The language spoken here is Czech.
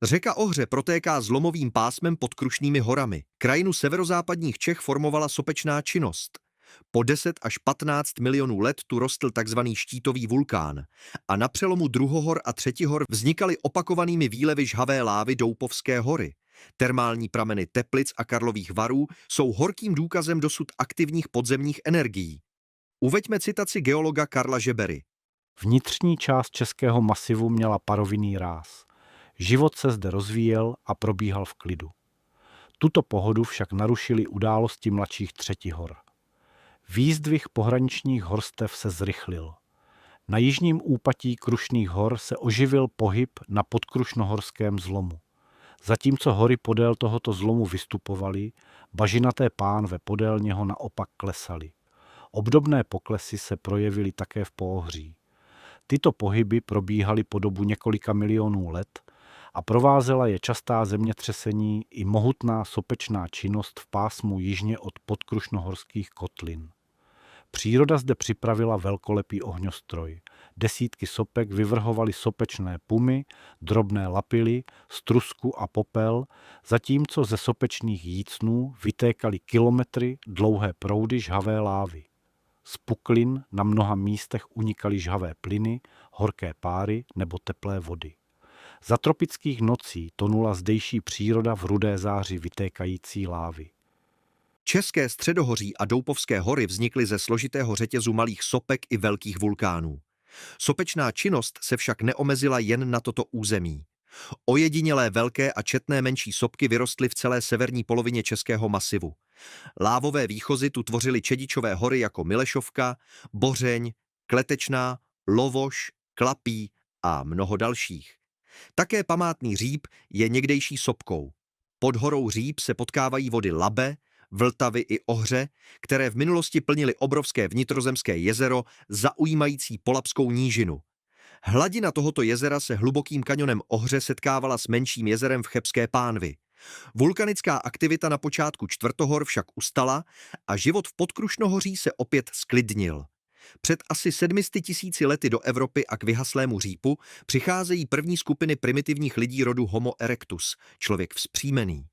Řeka Ohře protéká zlomovým pásmem pod Krušnými horami. Krajinu severozápadních Čech formovala sopečná činnost. Po 10 až 15 milionů let tu rostl tzv. Štítový vulkán a na přelomu druhohor a třetihor vznikaly opakovanými výlevy žhavé lávy Doupovské hory. Termální prameny Teplic a Karlových Varů jsou horkým důkazem dosud aktivních podzemních energií. Uveďme citaci geologa Karla Žebery. Vnitřní část českého masivu měla parovinný ráz. Život se zde rozvíjel a probíhal v klidu. Tuto pohodu však narušily události mladších třetihor. Výzdvih pohraničních horstev se zrychlil. Na jižním úpatí Krušných hor se oživil pohyb na podkrušnohorském zlomu. Zatímco hory podél tohoto zlomu vystupovaly, bažinaté pánve podél něho naopak klesaly. Obdobné poklesy se projevily také v Poohří. Tyto pohyby probíhaly po dobu několika milionů let a provázela je častá zemětřesení i mohutná sopečná činnost v pásmu jižně od podkrušnohorských kotlin. Příroda zde připravila velkolepý ohňostroj. Desítky sopek vyvrhovaly sopečné pumy, drobné lapily, strusku a popel, zatímco ze sopečných jícnů vytékaly kilometry dlouhé proudy žhavé lávy. Z puklin na mnoha místech unikaly žhavé plyny, horké páry nebo teplé vody. Za tropických nocí tonula zdejší příroda v rudé záři vytékající lávy. České středohoří a Doupovské hory vznikly ze složitého řetězu malých sopek i velkých vulkánů. Sopečná činnost se však neomezila jen na toto území. Ojedinělé velké a četné menší sopky vyrostly v celé severní polovině českého masivu. Lávové výchozy tu tvořily čedičové hory jako Milešovka, Bořeň, Kletečná, Lovoš, Klapí a mnoho dalších. Také památný Říp je někdejší sopkou. Pod horou Říp se potkávají vody Labe, Vltavy i Ohře, které v minulosti plnily obrovské vnitrozemské jezero zaujímající Polabskou nížinu. Hladina tohoto jezera se hlubokým kanionem Ohře setkávala s menším jezerem v Chebské pánvi. Vulkanická aktivita na počátku čtvrtohor však ustala a život v Podkrušnohoří se opět sklidnil. Před asi 700 000 lety do Evropy a k vyhaslému Řípu přicházejí první skupiny primitivních lidí rodu Homo erectus, člověk vzpřímený.